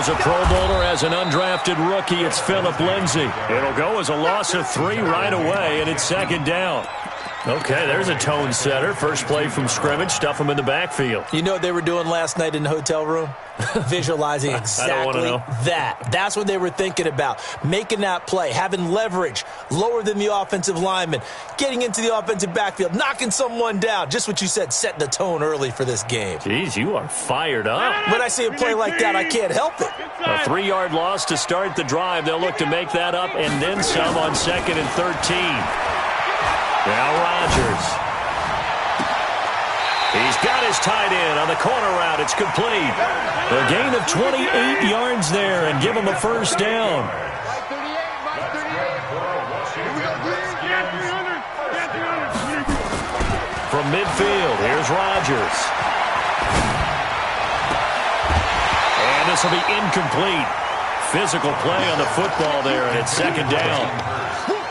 was a Pro Bowler as an undrafted rookie. It's Phillip Lindsay. It'll go as a loss of 3 right away, and it's second down. Okay, there's a tone setter. First play from scrimmage, stuff him in the backfield. You know what they were doing last night in the hotel room? Visualizing exactly that. That's what they were thinking about. Making that play, having leverage, lower than the offensive lineman, getting into the offensive backfield, knocking someone down. Just what you said, setting the tone early for this game. Jeez, you are fired up. When I see a play like that, I can't help it. A 3-yard loss to start the drive. They'll look to make that up and then some on 2nd and 13. Now Rodgers. He's got his tight end on the corner route. It's complete. A gain of 28 yards there and give him a first down. From midfield, here's Rodgers. And this will be incomplete. Physical play on the football there, and it's second down.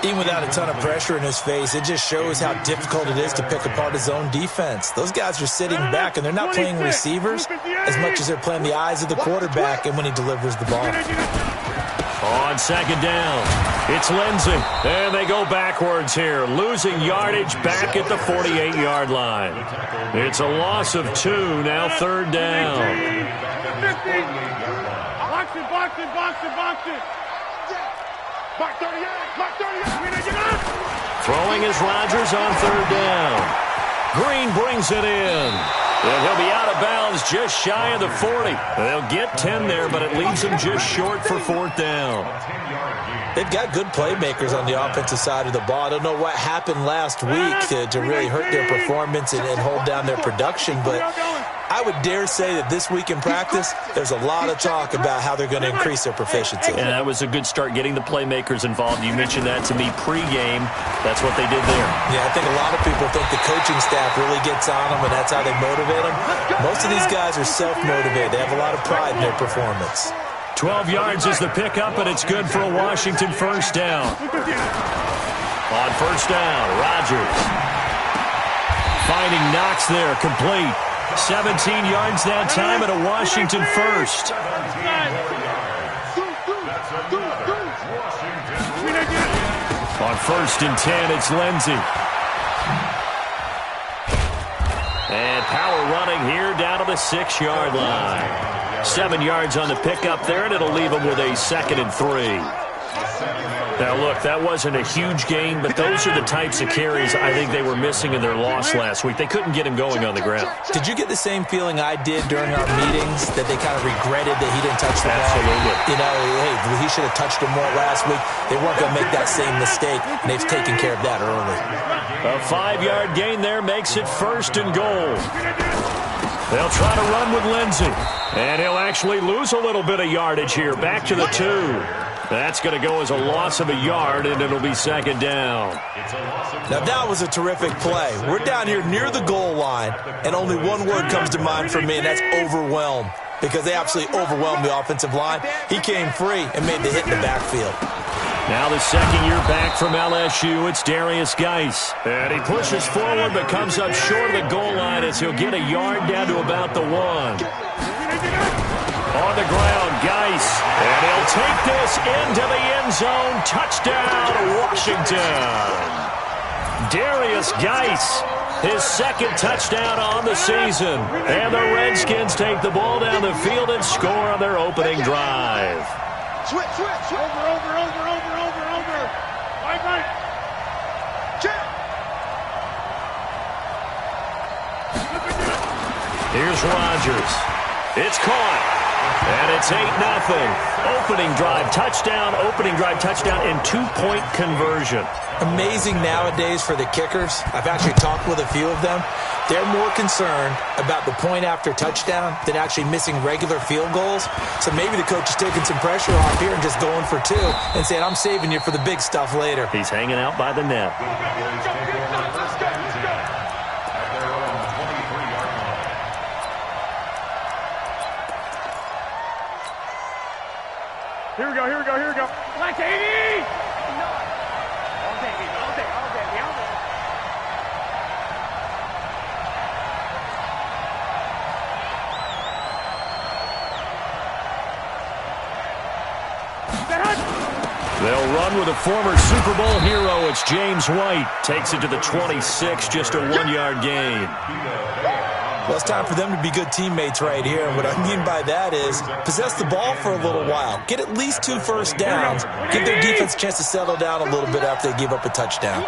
Even without a ton of pressure in his face, it just shows how difficult it is to pick apart his own defense. Those guys are sitting back, and they're not playing receivers as much as they're playing the eyes of the quarterback and when he delivers the ball. On second down, it's Lindsay. And they go backwards here, losing yardage back at the 48-yard line. It's a loss of 2, now third down. Box it. Mark 38, Mark 38. Throwing is Rodgers on third down. Green brings it in. And he'll be out of bounds just shy of the 40. They'll get 10 there, but it leaves them just short for fourth down. They've got good playmakers on the offensive side of the ball. I don't know what happened last week to really hurt their performance and hold down their production, but I would dare say that this week in practice, there's a lot of talk about how they're going to increase their proficiency. And that was a good start, getting the playmakers involved. You mentioned that to me pregame. That's what they did there. Yeah, I think a lot of people think the coaching staff really gets on them, and that's how they motivate them. Most of these guys are self-motivated. They have a lot of pride in their performance. 12 yards is the pickup, and it's good for a Washington first down. On first down, Rodgers. Finding Knox there, complete. 17 yards that time at a Washington first. On first and 10, it's Lindsay. And power running here down to the 6-yard line. 7 yards on the pickup there, and it'll leave them with a 2nd and 3. Now, look, that wasn't a huge gain, but those are the types of carries I think they were missing in their loss last week. They couldn't get him going on the ground. Did you get the same feeling I did during our meetings, that they kind of regretted that he didn't touch the ball? Absolutely. You know, hey, he should have touched him more last week. They weren't going to make that same mistake, and they've taken care of that early. A 5-yard gain there makes it first and goal. They'll try to run with Lindsay, and he'll actually lose a little bit of yardage here, back to the 2. That's going to go as a loss of a yard, and it'll be second down. Now, that was a terrific play. We're down here near the goal line, and only one word comes to mind for me, and that's overwhelmed, because they absolutely overwhelmed the offensive line. He came free and made the hit in the backfield. Now the second year back from LSU, it's Darius Geis. And he pushes forward but comes up short of the goal line as he'll get a yard down to about the 1. On the ground, Geis. And he'll take this into the end zone. Touchdown, Washington. Darius Geis, his 2nd touchdown on the season. And the Redskins take the ball down the field and score on their opening drive. Switch. Over. Right. Check. Here's Rodgers. It's caught. And it's 8-0. Opening drive touchdown, and 2-point conversion. Amazing nowadays for the kickers. I've actually talked with a few of them. They're more concerned about the point after touchdown than actually missing regular field goals. So maybe the coach is taking some pressure off here and just going for 2 and saying, I'm saving you for the big stuff later. He's hanging out by the net. Here we go. Black 80! They'll run with a former Super Bowl hero. It's James White. Takes it to the 26, just a 1-yard gain. Well, it's time for them to be good teammates right here. And what I mean by that is possess the ball for a little while. Get at least 2 first downs. Give their defense a chance to settle down a little bit after they give up a touchdown.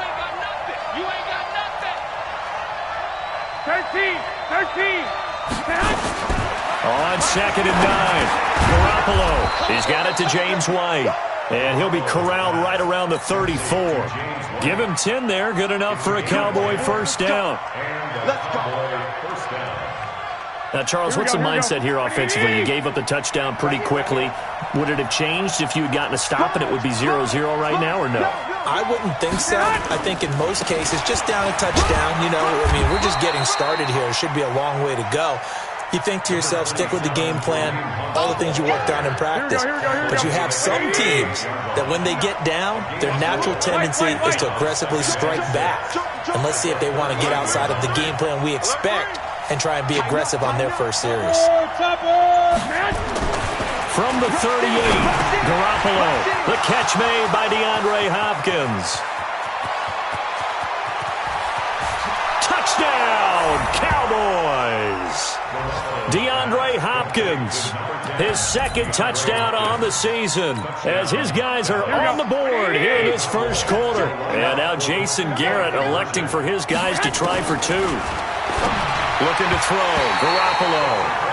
You ain't got nothing. 13. On 2nd and 9, Garoppolo. He's got it to James White. And he'll be corralled right around the 34. Give him 10 there. Good enough for a Cowboy first down. Now, Charles, what's the mindset here offensively? You gave up the touchdown pretty quickly. Would it have changed if you had gotten a stop and it would be 0-0 right now, or no? I wouldn't think so. I think in most cases, just down a touchdown, we're just getting started here. It should be a long way to go. You think to yourself, stick with the game plan, all the things you worked on in practice. But you have some teams that when they get down, their natural tendency is to aggressively strike back. And let's see if they want to get outside of the game plan we expect and try and be aggressive on their first series. From the 38, Garoppolo. The catch made by DeAndre Hopkins. Touchdown, Cowboys! DeAndre Hopkins, his 2nd touchdown on the season, as his guys are on the board here in this first quarter. And now Jason Garrett electing for his guys to try for 2. Looking to throw, Garoppolo.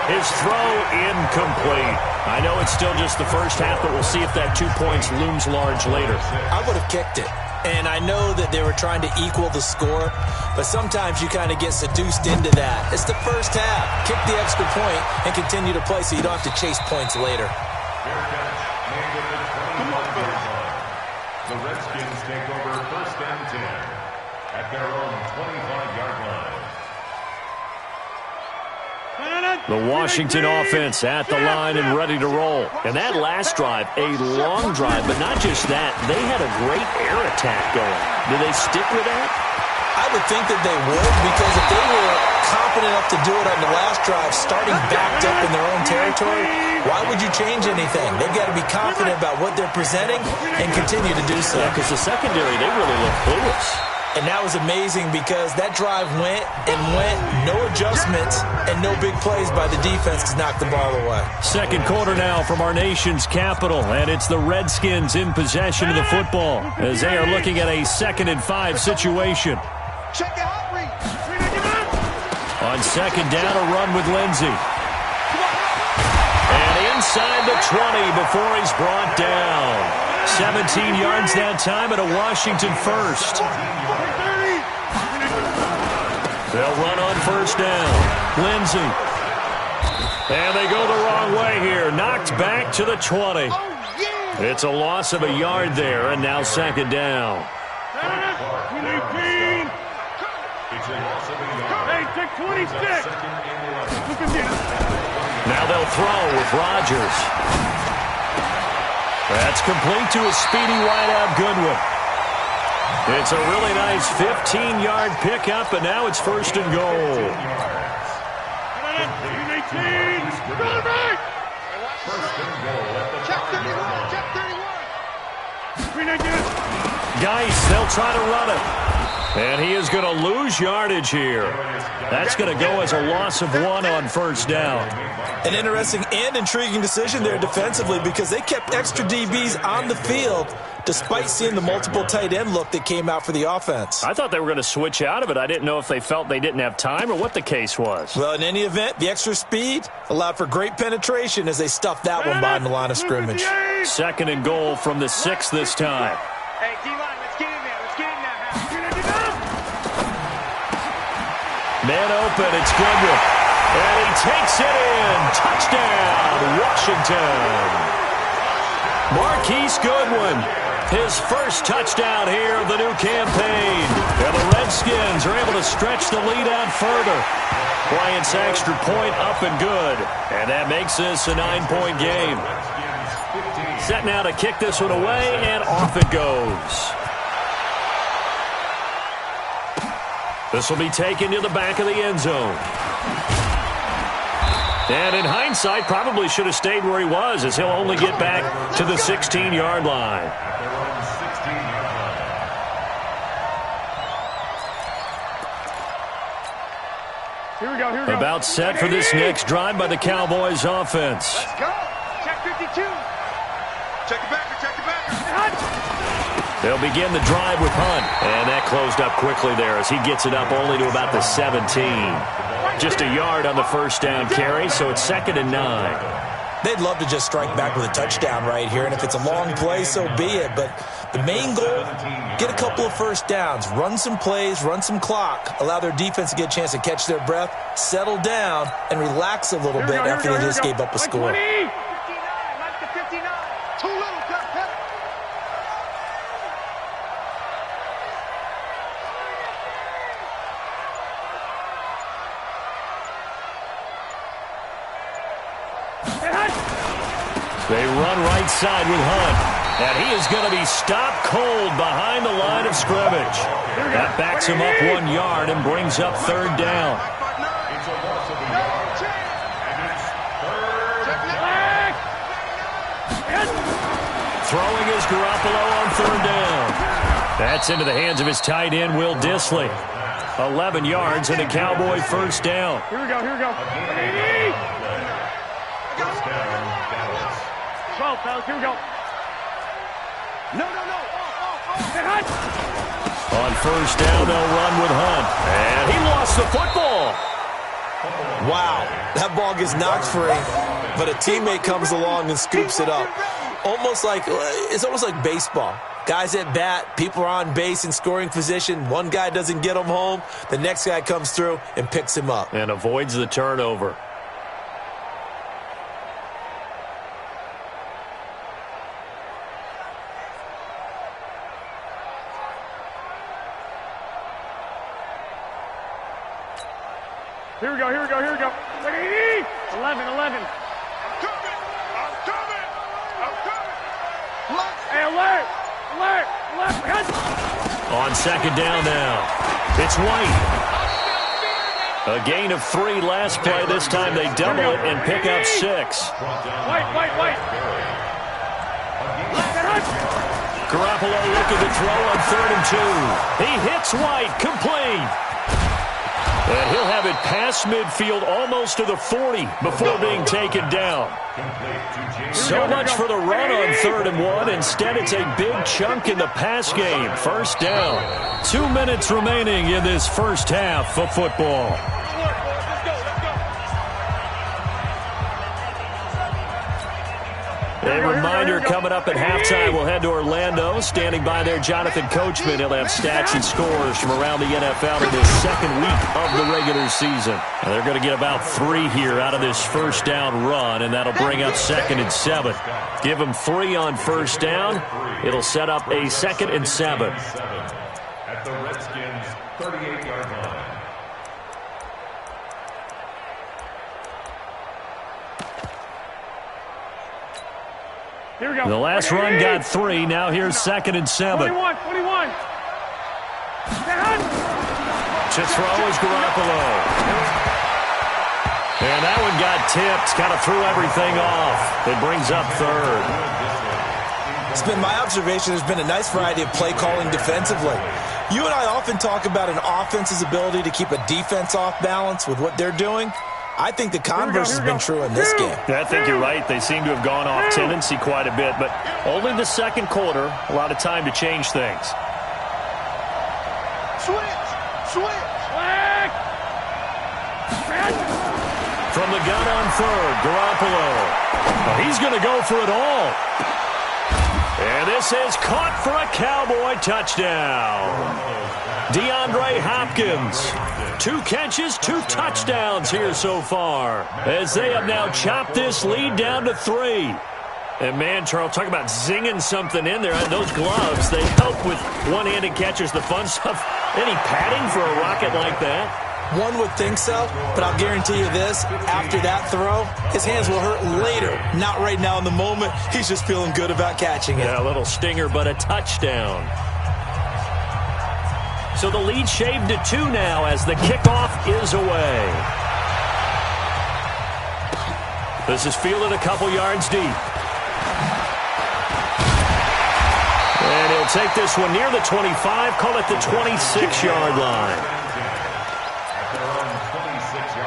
His throw incomplete. I know it's still just the first half, but we'll see if that 2 points looms large later. I would have kicked it. And I know that they were trying to equal the score, but sometimes you kind of get seduced into that. It's the first half. Kick the extra point and continue to play so you don't have to chase points later. The Redskins take over 1st and 10 at their own 25-yard line. The Washington offense at the line and ready to roll. And that last drive, a long drive, but not just that. They had a great air attack going. Do they stick with that? I would think that they would, because if they were confident enough to do it on the last drive, starting backed up in their own territory, why would you change anything? They've got to be confident about what they're presenting and continue to do so. Yeah, because the secondary, they really look clueless. And that was amazing because that drive went and went, no adjustments and no big plays by the defense to knock the ball away. Second quarter now from our nation's capital, and it's the Redskins in possession of the football as they are looking at a 2nd and 5 situation. On 2nd down, a run with Lindsey. And inside the 20 before he's brought down. 17 yards that time and a Washington first. They'll run on 1st down. Lindsey. And they go the wrong way here. Knocked back to the 20. It's a loss of a yard there, and now 2nd down. Hey, take 26. Now they'll throw with Rodgers. That's complete to a speedy wideout Goodwin. It's a really nice 15-yard pickup, and now it's 1st and goal. Geis, they'll try to run it. And he is going to lose yardage here. That's going to go as a loss of 1 on 1st down. An interesting and intriguing decision there defensively because they kept extra DBs on the field despite seeing the multiple tight end look that came out for the offense. I thought they were going to switch out of it. I didn't know if they felt they didn't have time or what the case was. Well, in any event, the extra speed allowed for great penetration as they stuffed that one behind the line of scrimmage. 2nd and goal from the 6 this time. Hey, D-line, let's get in there. Let's get in there. Man open, it's Goodwin. And he takes it in. Touchdown, Washington. Marquise Goodwin, his first touchdown here of the new campaign. And the Redskins are able to stretch the lead out further. Bryant's extra point up and good. And that makes this a 9-point game. Set now to kick this one away, and off it goes. This will be taken to the back of the end zone. And in hindsight, probably should have stayed where he was as he'll only get back to the 16-yard line. Here we go, here we go. About set for this next drive by the Cowboys offense. Let's go. Check 52. Check it back, check it back. They'll begin the drive with Hunt. And that closed up quickly there as he gets it up only to about the 17. Just a yard on the first down carry, so it's 2nd and 9. They'd love to just strike back with a touchdown right here, and if it's a long play, so be it. But the main goal, get a couple of first downs, run some plays, run some clock, allow their defense to get a chance to catch their breath, settle down, and relax a little bit after they just gave up a score. 59, Mike to 59. Too little, cut. They run right side with Hunt. And he is going to be stopped cold behind the line of scrimmage. That backs him up 1 yard and brings up 3rd down. It's a loss of a yard. And it's 3rd. Throwing is Garoppolo on 3rd down. That's into the hands of his tight end, Will Dissly. 11 yards and a Cowboy first down. Here we go. 12, fellas, here we go. No. On first down, they'll run with Hunt. And he lost the football. Wow, that ball gets knocked free, but a teammate comes along and scoops it up. It's almost like baseball. Guys at bat, people are on base in scoring position. One guy doesn't get him home. The next guy comes through and picks him up. And avoids the turnover. Here we go. 11. I'm coming. Hey, alert. On 2nd down now, it's White. A gain of 3 last play. This time they double it and pick up 6. White. Garoppolo looking to throw on 3rd and 2. He hits White, complete. And he'll have it past midfield almost to the 40 before being taken down. So much for the run on 3rd and 1. Instead, it's a big chunk in the pass game. First down. 2 minutes remaining in this first half of football. A reminder coming up at halftime, we'll head to Orlando. Standing by there, Jonathan Coachman. He'll have stats and scores from around the NFL in this 2nd week of the regular season. And they're going to get about 3 here out of this first down run, and that'll bring up 2nd and 7. Give them 3 on first down. It'll set up a 2nd and 7. At the Redskins' 38-yard line. Here we go. The last run got 3. Now here's 2nd and 7. 21. To throw is Garoppolo. And that one got tipped. Kind of threw everything off. It brings up 3rd. It's been my observation there's been a nice variety of play calling defensively. You and I often talk about an offense's ability to keep a defense off balance with what they're doing. I think the converse has been true in this game. I think you're right. They seem to have gone off tendency quite a bit, but only the 2nd quarter, a lot of time to change things. Switch. From the gun on 3rd, Garoppolo. Well, he's going to go for it all. And this is caught for a Cowboy touchdown. DeAndre Hopkins. 2 catches, 2 touchdowns here so far, as they have now chopped this lead down to 3. And man, Charles, talk about zinging something in there. Those gloves, they help with one-handed catches, the fun stuff. Any padding for a rocket like that? One would think so, but I'll guarantee you this, after that throw, his hands will hurt later. Not right now in the moment. He's just feeling good about catching it. Yeah, a little stinger, but a touchdown. So the lead shaved to 2 now as the kickoff is away. This is fielded a couple yards deep. And he'll take this one near the 25, call it the 26-yard line. At their own 26-yard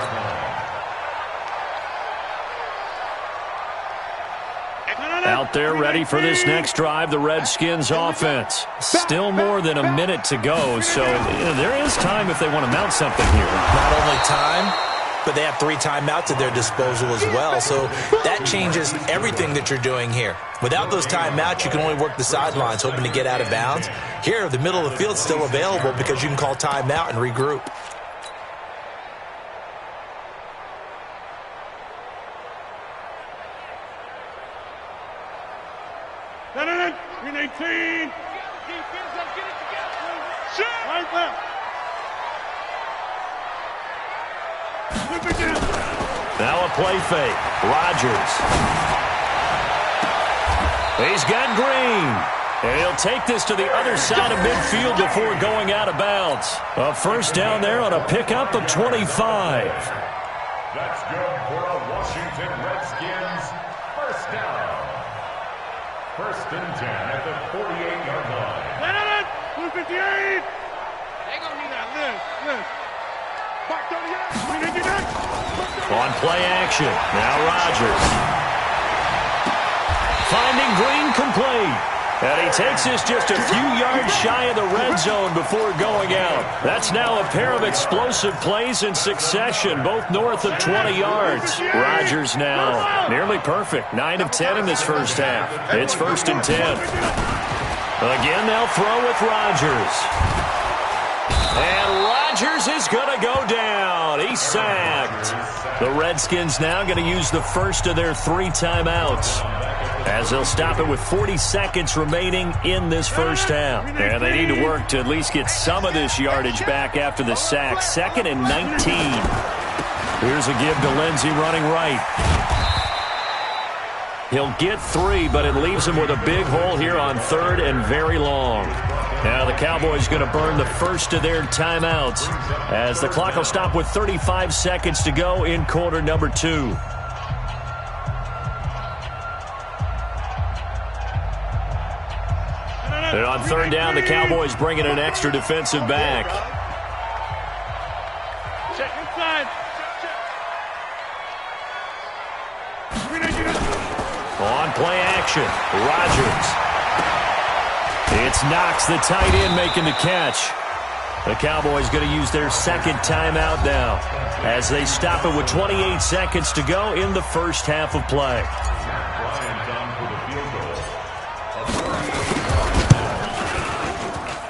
Out there ready for this next drive, the Redskins offense. Still more than a minute to go, so there is time if they want to mount something here. Not only time, but they have 3 timeouts at their disposal as well, so that changes everything that you're doing here. Without those timeouts, you can only work the sidelines, hoping to get out of bounds. Here, the middle of the field's still available because you can call timeout and regroup. Green 18. Defense, get it together. Shit. Right left. Now a play fake. Rodgers. He's got Green. And he'll take this to the other side of midfield before going out of bounds. A first down there on a pickup of 25. That's good for a Washington Redskins first down. First and 10 at the 48-yard line. 258. They gonna need that lift. Back 38. On play action. Now Rodgers. Finding Green complete. And he takes this just a few yards shy of the red zone before going out. That's now a pair of explosive plays in succession, both north of 20 yards. Rodgers now nearly perfect. 9 of 10 in this first half. It's first and 10. Again, they'll throw with Rodgers. And Rodgers is going to go down. He's sacked. The Redskins now going to use the first of their 3 timeouts, as they'll stop it with 40 seconds remaining in this first half. And they need to work to at least get some of this yardage back after the sack. 2nd and 19. Here's a give to Lindsey running right. He'll get 3, but it leaves him with a big hole here on 3rd and very long. Now the Cowboys going to burn the first of their timeouts, as the clock will stop with 35 seconds to go in quarter number 2. And on 3rd down, the Cowboys bringing an extra defensive back. Check inside. On play action, Rodgers. It's Knox, the tight end, making the catch. The Cowboys going to use their 2nd timeout now, as they stop it with 28 seconds to go in the first half of play.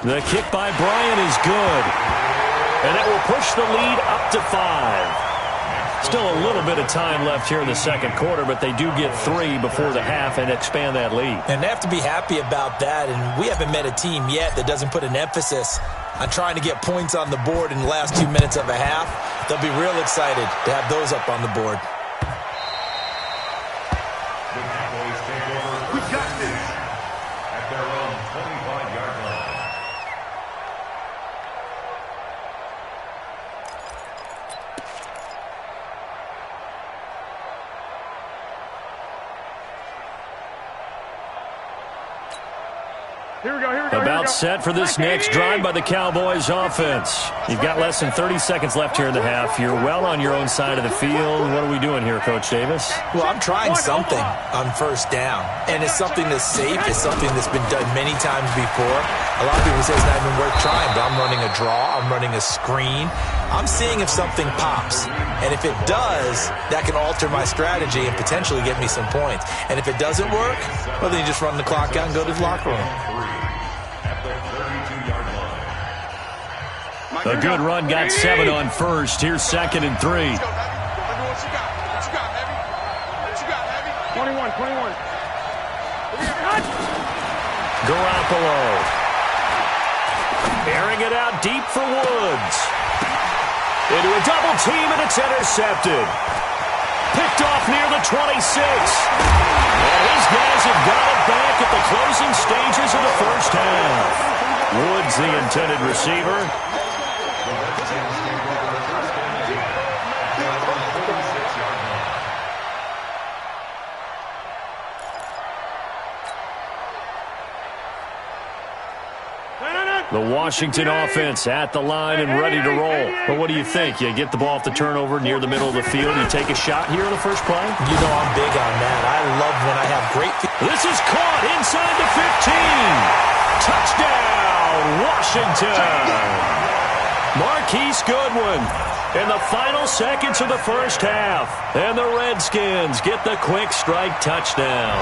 The kick by Bryant is good, and that will push the lead up to 5. Still a little bit of time left here in the second quarter, but they do get 3 before the half and expand that lead. And they have to be happy about that, and we haven't met a team yet that doesn't put an emphasis on trying to get points on the board in the last 2 minutes of a half. They'll be real excited to have those up on the board. We got this at their own 25-yard line. Here we go. About set for this next drive by the Cowboys offense. You've got less than 30 seconds left here in the half. You're well on your own side of the field. What are we doing here, Coach Davis? Well, I'm trying something on first down, and it's something that's safe. It's something that's been done many times before. A lot of people say it's not even worth trying, but I'm running a draw. I'm running a screen. I'm seeing if something pops, and if it does, that can alter my strategy and potentially get me some points. And if it doesn't work, well, then you just run the clock out and go to the locker room. A good run got 7 on first. Here's 2nd and 3. What you got, Heavy? What you got, Heavy? 21. Garoppolo. Airing it out deep for Woods. Into a double team, and it's intercepted. Picked off near the 26. And his guys have got it back at the closing stages of the first half. Woods, the intended receiver. The Washington offense at the line and ready to roll. But what do you think? You get the ball off the turnover near the middle of the field. You take a shot here in the first play? You know I'm big on that. I love when I have great... This is caught inside the 15. Touchdown, Washington. Marquise Goodwin in the final seconds of the first half. And the Redskins get the quick strike touchdown.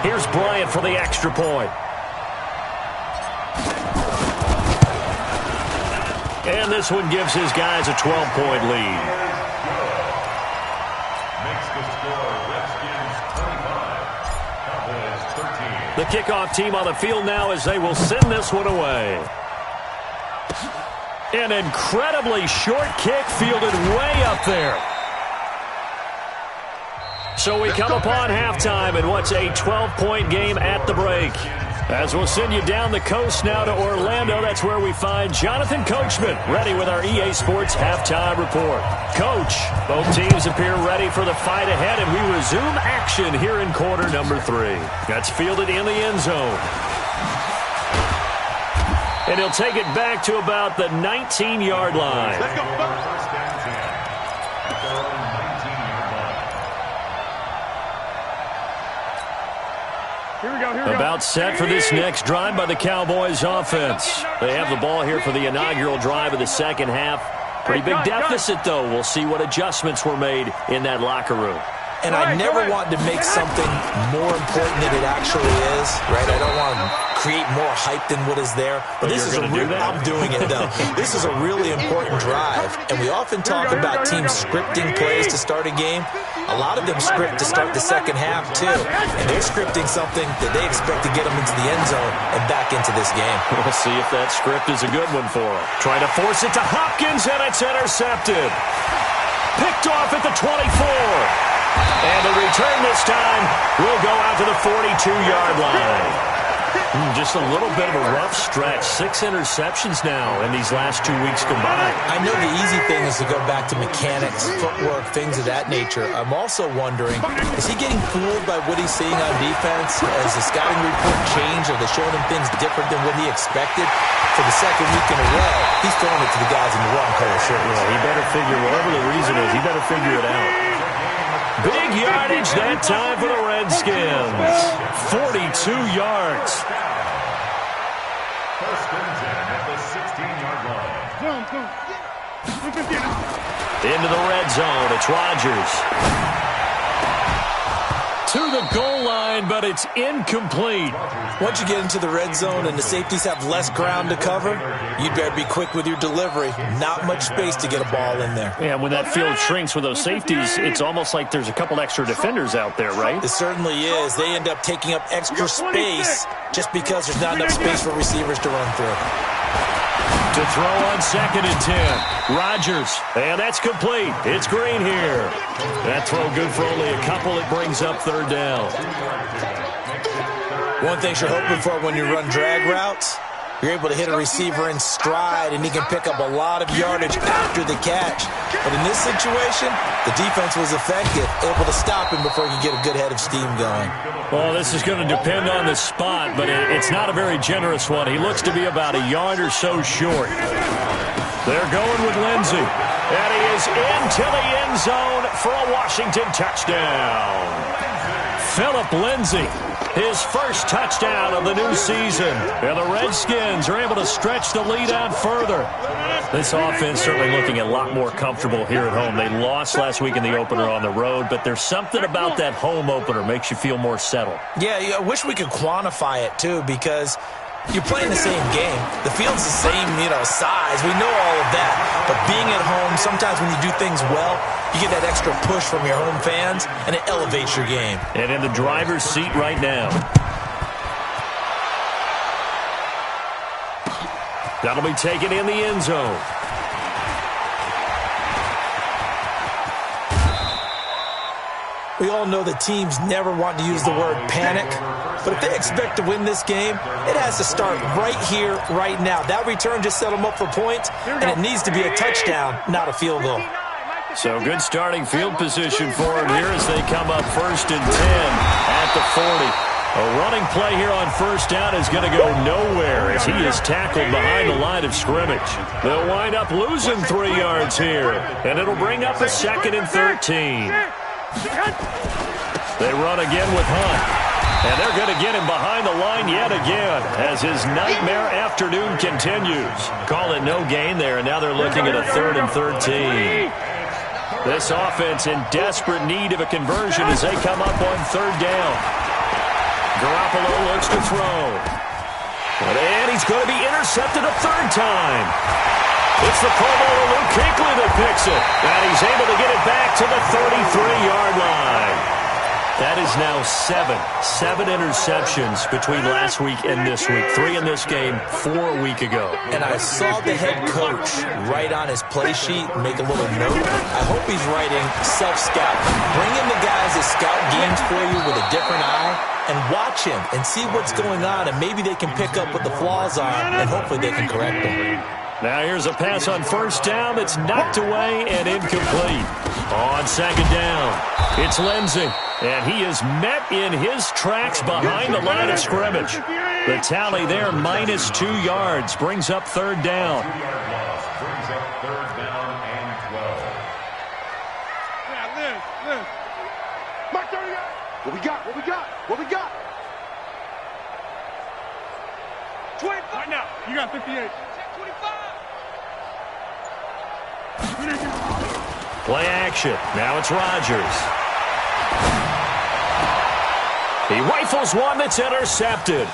Here's Bryant for the extra point. And this one gives his guys a 12-point lead. Makes the score Redskins 25, Cowboys 13. The kickoff team on the field now as they will send this one away. An incredibly short kick fielded way up there. So we come upon halftime in what's a 12-point game at the break. As we'll send you down the coast now to Orlando, that's where we find Jonathan Coachman ready with our EA Sports halftime report. Coach, both teams appear ready for the fight ahead, and we resume action here in quarter number 3. That's fielded in the end zone. And he'll take it back to about the 19-yard line. Let's go. First and 10 at their own 19-yard line. Here we go. About set for this next drive by the Cowboys offense. They have the ball here for the inaugural drive of the second half. Pretty big deficit, though. We'll see what adjustments were made in that locker room. And I never want to make something more important than it actually is, right? I don't want to create more hype than what is there. But this is I'm doing it, though. This is a really important drive. And we often talk about teams scripting plays to start a game. A lot of them script to start the second half, too. And they're scripting something that they expect to get them into the end zone and back into this game. We'll see if that script is a good one for them. Trying to force it to Hopkins, and it's intercepted. Picked off at the 24. And the return this time will go out to the 42-yard line. Just a little bit of a rough stretch. 6 interceptions now in these last 2 weeks combined. I know the easy thing is to go back to mechanics, footwork, things of that nature. I'm also wondering, is he getting fooled by what he's seeing on defense? Has the scouting report changed? Are they showing him things different than what he expected? For the second week in a row, he's throwing it to the guys in the wrong color shirts. Yeah, he better figure, whatever the reason is, he better figure it out. Big yardage that time for the Redskins. 42 yards. First and 10 at the 16-yard line. Into the red zone. It's Rodgers. To the goal line, but it's incomplete. Once you get into the red zone and the safeties have less ground to cover, you'd better be quick with your delivery. Not much space to get a ball in there. Yeah, when that field shrinks with those safeties, it's almost like there's a couple extra defenders out there, right? It certainly is. They end up taking up extra space just because there's not enough space for receivers to run through. To throw on 2nd and 10. Rodgers. And that's complete. It's Green here. That throw good for only a couple. It brings up 3rd down. One thing you're hoping for when you run drag routes, you're able to hit a receiver in stride, and he can pick up a lot of yardage after the catch. But in this situation, the defense was effective, able to stop him before he could get a good head of steam going. Well, this is going to depend on the spot, but it's not a very generous one. He looks to be about a yard or so short. They're going with Lindsey. And he is into the end zone for a Washington touchdown. Philip Lindsey, his first touchdown of the new season. And the Redskins are able to stretch the lead out further. This offense certainly looking a lot more comfortable here at home. They lost last week in the opener on the road, but there's something about that home opener makes you feel more settled. Yeah, I wish we could quantify it, too, because you're playing the same game. The field's the same, size. We know all of that. But being at home, sometimes when you do things well, you get that extra push from your home fans, and it elevates your game. And in the driver's seat right now. That'll be taken in the end zone. We all know that teams never want to use the word panic, but if they expect to win this game, it has to start right here, right now. That return just set them up for points, and it needs to be a touchdown, not a field goal. So good starting field position for them here as they come up 1st and 10 at the 40. A running play here on first down is going to go nowhere as he is tackled behind the line of scrimmage. They'll wind up losing 3 yards here, and it'll bring up a 2nd and 13. They run again with Hunt. And they're going to get him behind the line yet again as his nightmare afternoon continues. Call it no gain there, and now they're looking at a 3rd and 13. This offense in desperate need of a conversion as they come up on 3rd down. Garoppolo looks to throw. And he's going to be intercepted a 3rd time. It's the Pro Bowler Luke Kuechly that picks it. And he's able to get it back to the 33-yard line. That is now 7 interceptions between last week and this week. 3 in this game, 4 a week ago. And I saw the head coach write on his play sheet, make a little note. I hope he's writing self-scout. Bring in the guys that scout games for you with a different eye and watch him and see what's going on, and maybe they can pick up what the flaws are, and hopefully they can correct them. Now here's a pass on first down that's knocked away and incomplete. On 2nd down, it's Lindsey. And he is met in his tracks behind the line of scrimmage. The tally there, -2 yards, brings up 3rd down. Brings up 3rd down and 12. Yeah, Liz. Mark 30 yards. What we got? 25. Right now, you got 58. 25. Play action. Now it's Rodgers. He rifles one that's intercepted.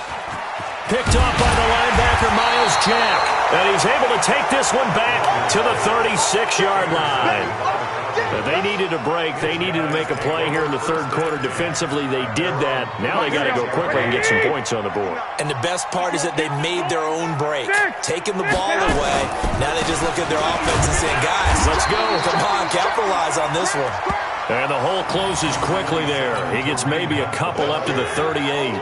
Picked off by the linebacker, Miles Jack. And he's able to take this one back to the 36-yard line. But they needed a break. They needed to make a play here in the 3rd quarter. Defensively, they did that. Now they got to go quickly and get some points on the board. And the best part is that they made their own break. Taking the ball away. Now they just look at their offense and say, guys, let's go. Come on, capitalize on this one. And the hole closes quickly there. He gets maybe a couple up to the 38.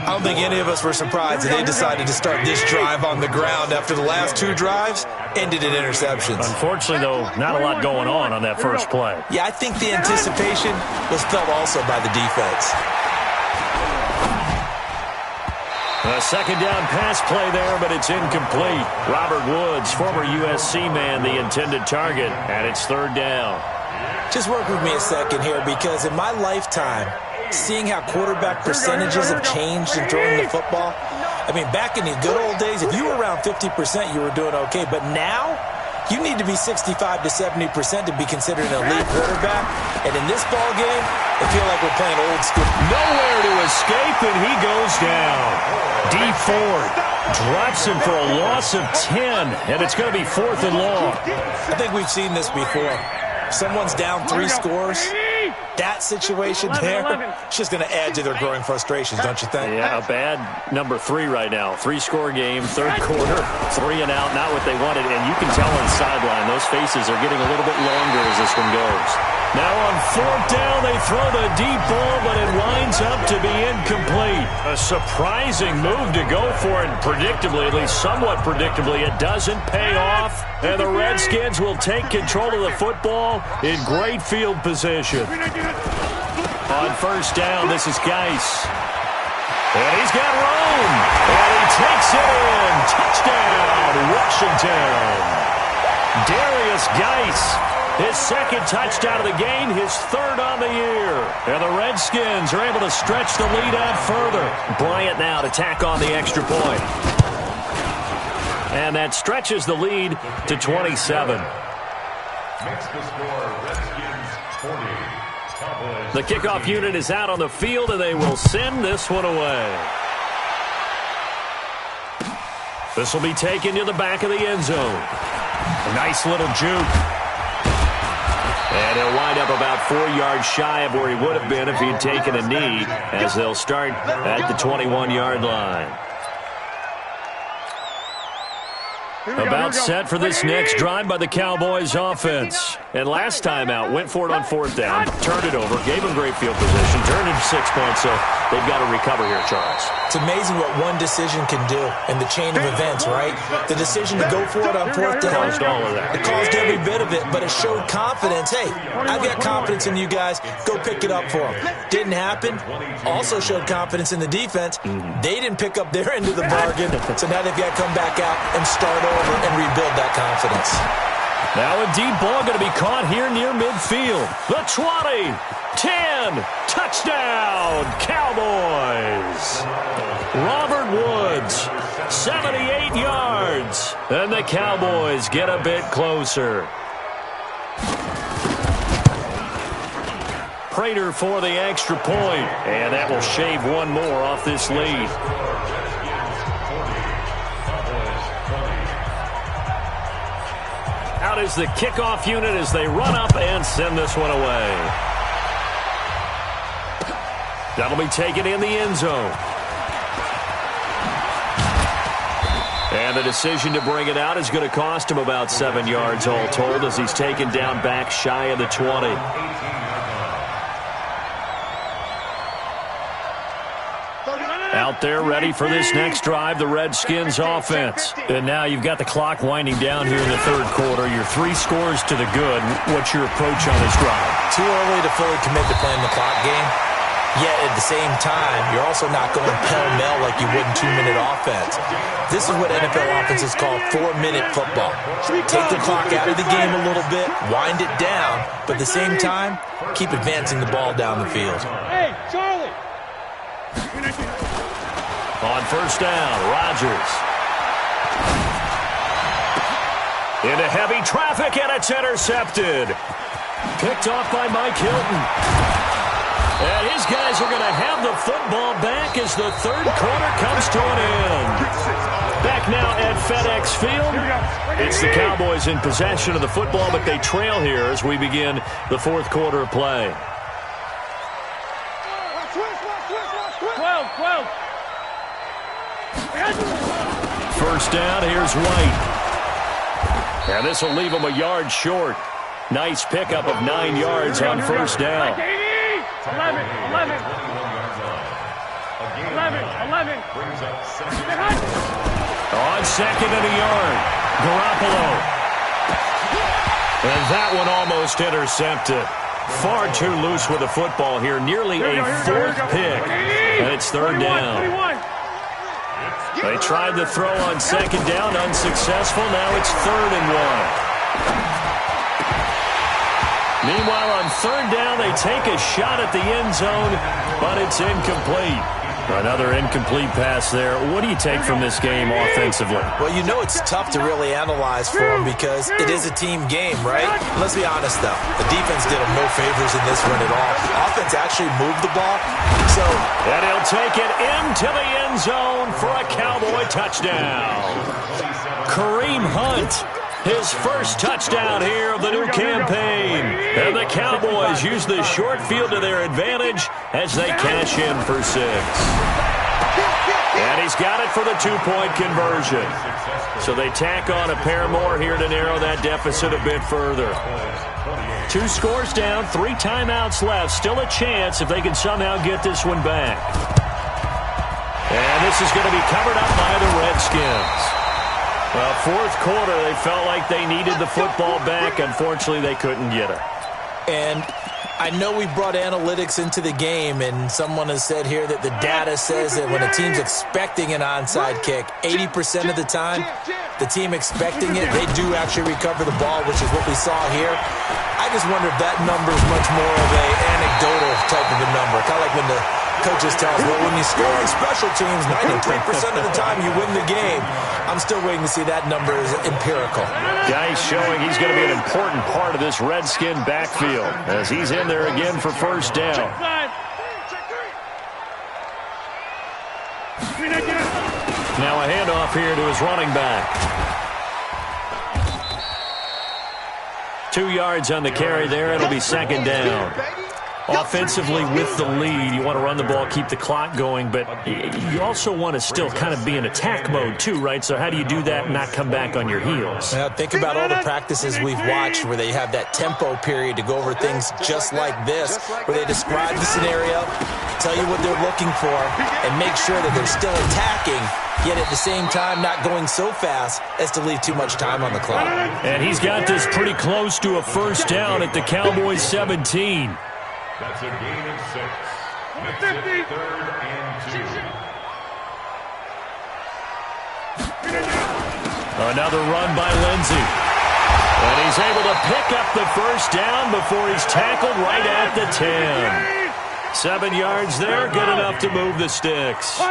I don't think any of us were surprised that they decided to start this drive on the ground after the last 2 drives ended in interceptions. Unfortunately, though, not a lot going on that first play. Yeah, I think the anticipation was felt also by the defense. A 2nd down pass play there, but it's incomplete. Robert Woods, former USC man, the intended target, and it's 3rd down. Just work with me a second here, because in my lifetime, seeing how quarterback percentages have changed in throwing the football, I mean, back in the good old days, if you were around 50%, you were doing okay. But now, you need to be 65 to 70% to be considered an elite quarterback. And in this ball game, I feel like we're playing old school. Nowhere to escape, and he goes down. D. Ford drops him for a loss of 10, and it's going to be 4th and long. I think we've seen this before. Someone's down 3 scores. That situation there, it's just going to add to their growing frustrations, don't you think? Yeah, a bad number 3 right now. 3-score game, 3rd quarter, 3 and out, not what they wanted. And you can tell on the sideline, those faces are getting a little bit longer as this one goes. Now on 4th down, they throw the deep ball, but it winds up to be incomplete. A surprising move to go for it, predictably, at least somewhat predictably. It doesn't pay off, and the Redskins will take control of the football in great field position. On 1st down, this is Geis. And he's got room. And he takes it in. Touchdown, Washington. Darius Geis. His 2nd touchdown of the game, his 3rd on the year. And the Redskins are able to stretch the lead out further. Bryant now to tack on the extra point. And that stretches the lead to 27. Makes the score Redskins 40. The kickoff unit is out on the field, and they will send this one away. This will be taken to the back of the end zone. A nice little juke. And he'll wind up about 4 yards shy of where he would have been if he'd taken a knee, as they'll start at the 21-yard line. About set for this next drive by the Cowboys offense. And last time out, went for it on fourth down, turned it over, gave them great field position, turned it 6 points, so they've got to recover here, Charles. It's amazing what one decision can do in the chain of events, right? The decision to go for it on fourth down. Caused all of that. It caused every bit of it, but it showed confidence. Hey, I've got confidence in you guys. Go pick it up for them. Didn't happen. Also showed confidence in the defense. They didn't pick up their end of the bargain, so now they've got to come back out and start over and rebuild that confidence. Now a deep ball going to be caught here near midfield. The 20, 10, touchdown, Cowboys. Robert Woods, 78 yards. And the Cowboys get a bit closer. Prater for the extra point. And that will shave one more off this lead. Out is the kickoff unit as they run up and send this one away. That'll be taken in the end zone. And the decision to bring it out is going to cost him about 7 yards all told as he's taken down back shy of the 20. Out there ready for this next drive, the Redskins offense. And now you've got the clock winding down here in the third quarter. You're 3 scores to the good. What's your approach on this drive? Too early to fully commit to playing the clock game. Yet at the same time, you're also not going pell-mell like you would in 2-minute offense. This is what NFL offenses call 4-minute football. Take the clock out of the game a little bit, wind it down, but at the same time, keep advancing the ball down the field. Hey, Charlie! On first down, Rodgers. Into heavy traffic, and it's intercepted. Picked off by Mike Hilton. And his guys are going to have the football back as the third quarter comes to an end. Back now at FedEx Field. It's the Cowboys in possession of the football, but they trail here as we begin the fourth quarter of play. 12. First down, here's White. And this will leave him a yard short. Nice pickup of 9 yards on first down. 11. On second and a yard, Garoppolo. And that one almost intercepted. Far too loose with the football here. Nearly a fourth pick. And it's third down. They tried to throw on second down, unsuccessful. Now it's 3rd and 1. Meanwhile, on third down, they take a shot at the end zone, but it's incomplete. Another incomplete pass there. What do you take from this game offensively? Well, you know it's tough to really analyze for them because it is a team game, right? Let's be honest, though. The defense did them no favors in this one at all. The offense actually moved the ball. And he'll take it into the end zone for a Cowboy touchdown. Kareem Hunt, his first touchdown here of the new campaign. And the Cowboys use the short field to their advantage as they cash in for 6. And he's got it for the 2-point conversion. So they tack on a pair more here to narrow that deficit a bit further. 2 scores down, 3 timeouts left. Still a chance if they can somehow get this one back. And this is going to be covered up by the Redskins. Well, fourth quarter, they felt like they needed the football back. Unfortunately, they couldn't get it. And I know we brought analytics into the game, and someone has said here that the data says that when a team's expecting an onside kick, 80% of the time, the team expecting it, they do actually recover the ball, which is what we saw here. I just wonder if that number is much more of a anecdotal type of a number. Kind of like when the coaches tell us, well, when you score on special teams, 93% of the time you win the game. I'm still waiting to see that number is empirical. Guys showing he's going to be an important part of this Redskin backfield as he's in there again for first down. Now a handoff here to his running back. 2 yards on the carry there. It'll be second down. Offensively with the lead, you want to run the ball, keep the clock going, but you also want to still kind of be in attack mode too, right? So how do you do that and not come back on your heels? Now, think about all the practices we've watched where they have that tempo period to go over things just like this, where they describe the scenario, tell you what they're looking for, and make sure that they're still attacking, yet at the same time not going so fast as to leave too much time on the clock. And he's got this pretty close to a first down at the Cowboys 17. That's a gain of 6. Makes it 3rd and 2. Another run by Lindsey. And he's able to pick up the first down before he's tackled right at the 10. 7 yards there, good enough to move the sticks. 64,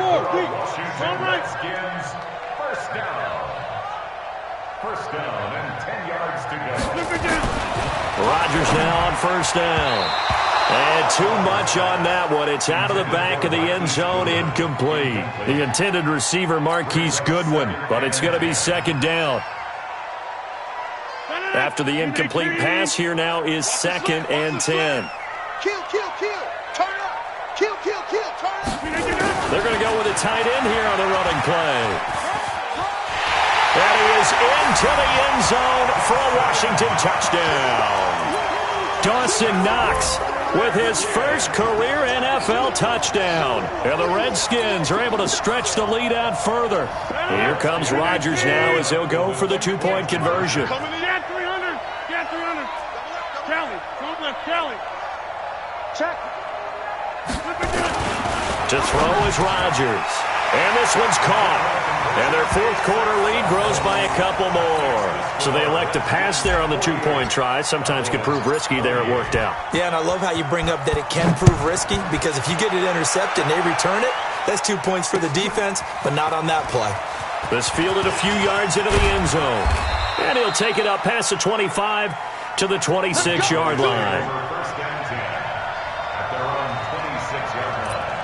Washington Redskins, first down. First down and 10 yards to go. Rodgers now on first down. And too much on that one. It's out of the back of the end zone, incomplete. The intended receiver, Marquise Goodwin, but it's going to be second down. After the incomplete pass, here now is 2nd and 10. Kill, turn up. Kill, turn up. They're going to go with a tight end here on the running play. And he is into the end zone for a Washington touchdown. Dawson Knox with his first career NFL touchdown. And the Redskins are able to stretch the lead out further. Here comes Rodgers now as he'll go for the 2-point conversion. Coming in, yeah, 300. Kelly, come left, Kelly. Check. To throw is Rodgers. And this one's caught. And their fourth quarter lead grows by a couple more. So they elect to pass there on the 2-point try. Sometimes could prove risky there. It worked out. Yeah, and I love how you bring up that it can prove risky, because if you get it intercepted and they return it, that's 2 points for the defense, but not on that play. This fielded a few yards into the end zone. And he'll take it up past the 25 to the 26-yard line. First down 10 at their own 26-yard line.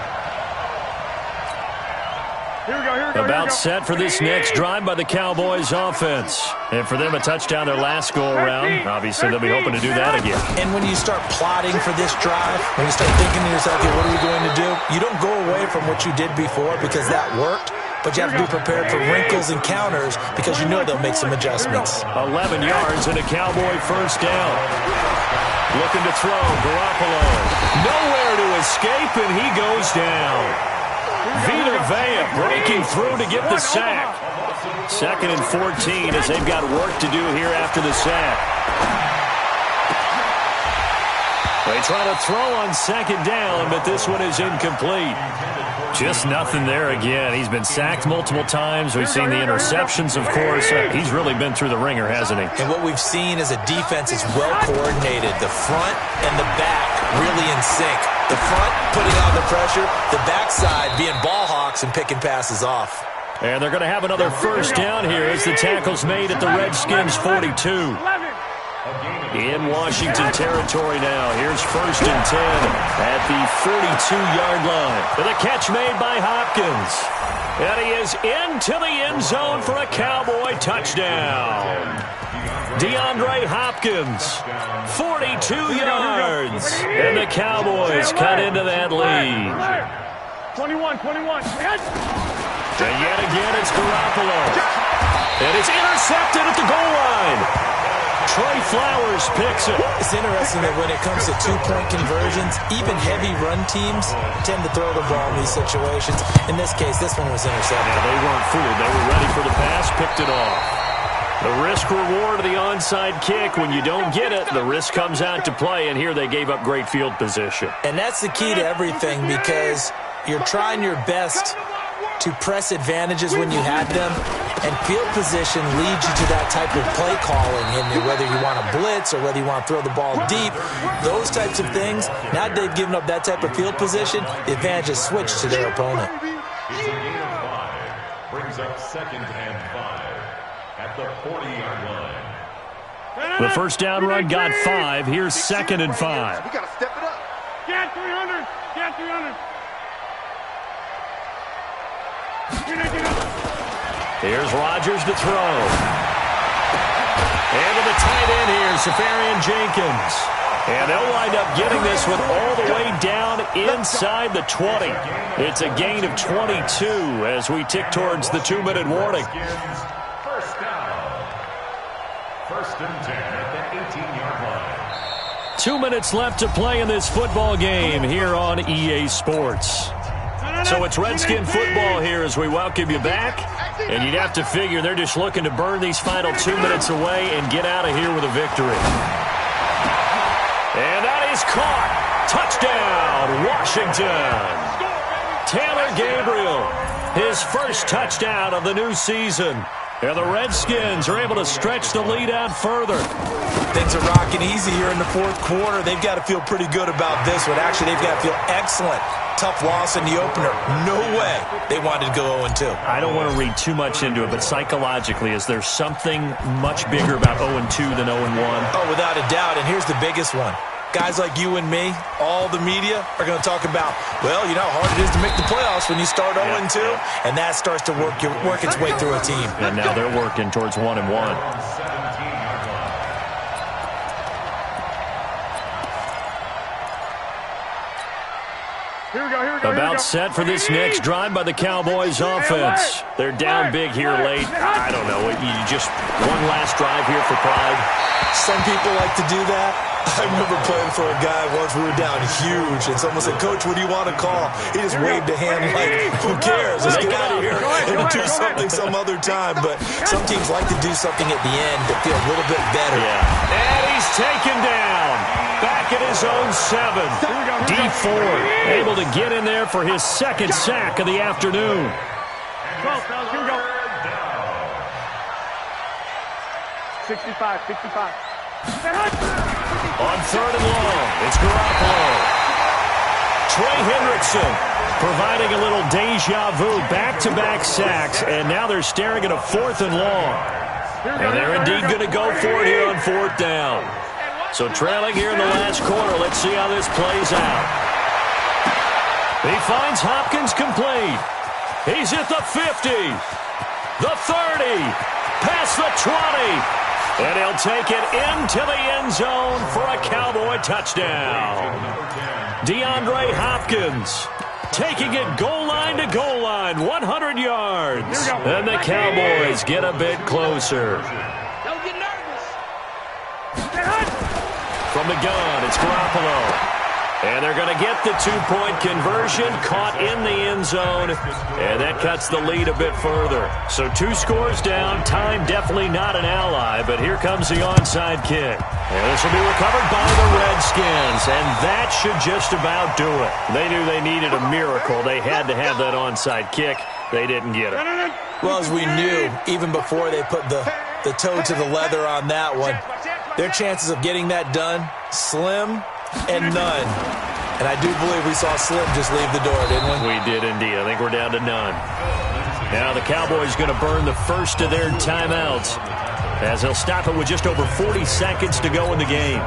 Here we go. About set for this next drive by the Cowboys offense. And for them, a touchdown their last go-around. Obviously, they'll be hoping to do that again. And when you start plotting for this drive, when you start thinking to yourself, okay, what are we going to do? You don't go away from what you did before because that worked, but you have to be prepared for wrinkles and counters because you know they'll make some adjustments. 11 yards and a Cowboy first down. Looking to throw, Garoppolo. Nowhere to escape, and he goes down. Vita Vea breaking through to get the sack. 2nd and 14 as they've got work to do here after the sack. They try to throw on 2nd down, but this one is incomplete. Just nothing there again. He's been sacked multiple times. We've seen the interceptions, of course. He's really been through the ringer, hasn't he? And what we've seen is a defense is well coordinated. The front and the back really in sync. The front putting on the pressure, the backside being ball hawks and picking passes off. And they're going to have another first down here as the tackle's made at the Redskins 42. In Washington territory now. Here's 1st and 10 at the 42-yard line. And the catch made by Hopkins. And he is into the end zone for a Cowboy touchdown. DeAndre Hopkins, 42 yards. And the Cowboys cut into that lead. 21. And yet again, it's Garoppolo. And it's intercepted at the goal line. Trey Flowers picks it. It's interesting that when it comes to 2-point conversions, even heavy run teams tend to throw the ball in these situations. In this case, this one was intercepted. Yeah, they weren't fooled. They were ready for the pass, picked it off. The risk-reward of the onside kick, when you don't get it, the risk comes out to play, and here they gave up great field position. And that's the key to everything, because you're trying your best to press advantages when you have them, and field position leads you to that type of play calling, and whether you want to blitz or whether you want to throw the ball deep, those types of things. Now that they've given up that type of field position, the advantage is switched to their opponent. It's a gain of 5. Brings up 2nd and 5 at the 40-yard line. The first down run got 5. Here's 2nd and 5. We got to step it up. Get 300. Here's Rodgers to throw. And to the tight end here, Safarian Jenkins. And they'll wind up getting this one all the way down inside the 20. It's a gain of 22 as we tick towards the 2-minute warning. First down. First and 10 at the 18-yard line. 2 minutes left to play in this football game here on EA Sports. So it's Redskin football here as we welcome you back. And you'd have to figure they're just looking to burn these final 2 minutes away and get out of here with a victory. And that is caught. Touchdown, Washington. Taylor Gabriel, his first touchdown of the new season. And the Redskins are able to stretch the lead out further. Things are rocking easy here in the fourth quarter. They've got to feel pretty good about this one. Actually, they've got to feel excellent. Tough loss in the opener. No way they wanted to go 0-2. I don't want to read too much into it, but psychologically, is there something much bigger about 0-2 than 0-1? Oh, without a doubt, and here's the biggest one. Guys like you and me, all the media, are going to talk about, well, you know how hard it is to make the playoffs when you start 0-2, and that starts to work its way through a team. And now they're working towards 1-1. About set for this next drive by the Cowboys offense. They're down big here late. I don't know. You just one last drive here for pride. Some people like to do that. I remember playing for a guy once. We were down huge, and someone said, "Coach, what do you want to call?" He just waved a hand like, "Who cares? Let's get out of here and do something some other time." But some teams like to do something at the end to feel a little bit better. Yeah. And he's taken down. Back at his own 7. D Ford able to get in there for his second sack of the afternoon. Go, fellas, here we go. 65. On 3rd and long, it's Garoppolo. Trey Hendrickson providing a little deja vu, back-to-back sacks, and now they're staring at a 4th and long. And they're indeed going to go for it here on 4th down. So trailing here in the last quarter, let's see how this plays out. He finds Hopkins complete. He's at the 50, the 30, past the 20. And he'll take it into the end zone for a Cowboy touchdown. DeAndre Hopkins taking it goal line to goal line, 100 yards. And the Cowboys get a bit closer. Don't get nervous. From the gun, it's Garoppolo. And they're going to get the 2-point conversion, caught in the end zone, and that cuts the lead a bit further. So 2 scores down, time definitely not an ally, but here comes the onside kick. And this will be recovered by the Redskins, and that should just about do it. They knew they needed a miracle. They had to have that onside kick. They didn't get it. Well, as we knew, even before they put the toe to the leather on that one, their chances of getting that done, slim and none. And I do believe we saw Slim just leave the door, didn't we? We did indeed. I think we're down to none. Now the Cowboys going to burn the first of their timeouts as they'll stop it with just over 40 seconds to go in the game.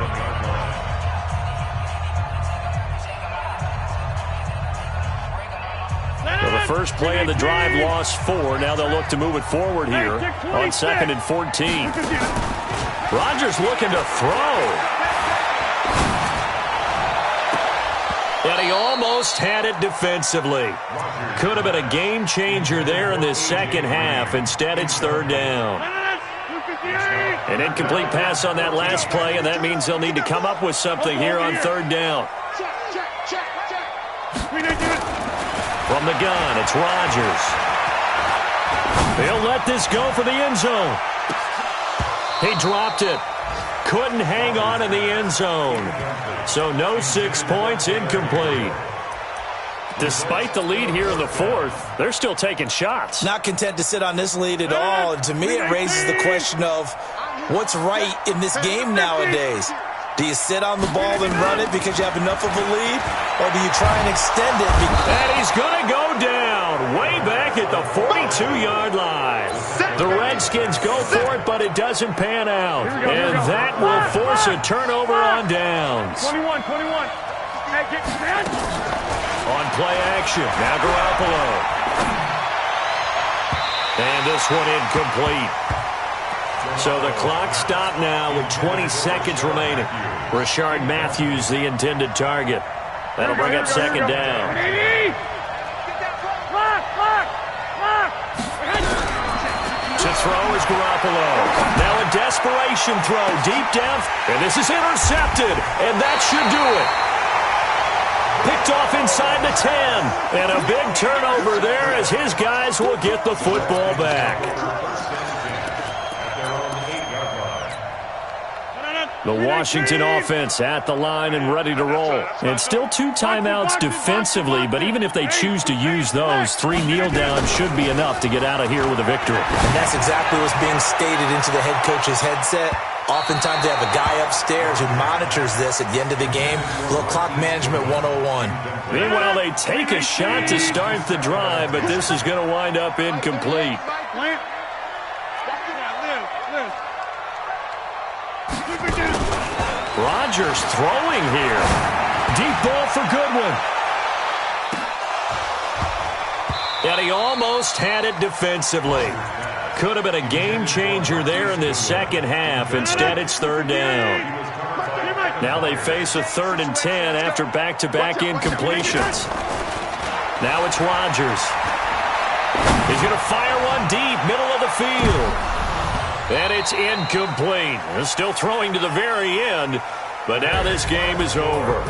So the first play of the drive lost 4. Now they'll look to move it forward here on 2nd and 14. Rodgers looking to throw. And he almost had it defensively. Could have been a game changer there in this second half. Instead, it's 3rd down. An incomplete pass on that last play, and that means they'll need to come up with something here on 3rd down. From the gun, it's Rodgers. They'll let this go for the end zone. He dropped it. Couldn't hang on in the end zone. So no 6 points, incomplete. Despite the lead here in the 4th, they're still taking shots. Not content to sit on this lead at all. And to me, it raises the question of what's right in this game nowadays. Do you sit on the ball and run it because you have enough of a lead? Or do you try and extend it? And he's going to go down way back at the 42-yard line. The Redskins go for it, but it doesn't pan out. And that will force a turnover on downs. 21. On play action, now Garoppolo. And this one incomplete. So the clock stopped now with 20 seconds remaining. Rashard Matthews, the intended target. That'll bring up second down. To throw is Garoppolo. Now a desperation throw deep down. And this is intercepted. And that should do it. Picked off inside the 10. And a big turnover there as his guys will get the football back. The Washington offense at the line and ready to roll. And still 2 timeouts defensively, but even if they choose to use those, 3 kneel downs should be enough to get out of here with a victory. And that's exactly what's being stated into the head coach's headset. Oftentimes they have a guy upstairs who monitors this at the end of the game. A little clock management 101. Meanwhile, they take a shot to start the drive, but this is going to wind up incomplete. Rodgers throwing here. Deep ball for Goodwin. And he almost had it defensively. Could have been a game changer there in this second half. Instead, it's third down. Now they face a 3rd and 10 after back-to-back incompletions. Now it's Rodgers. He's going to fire one deep, middle of the field. And it's incomplete. Still throwing to the very end, but now this game is over.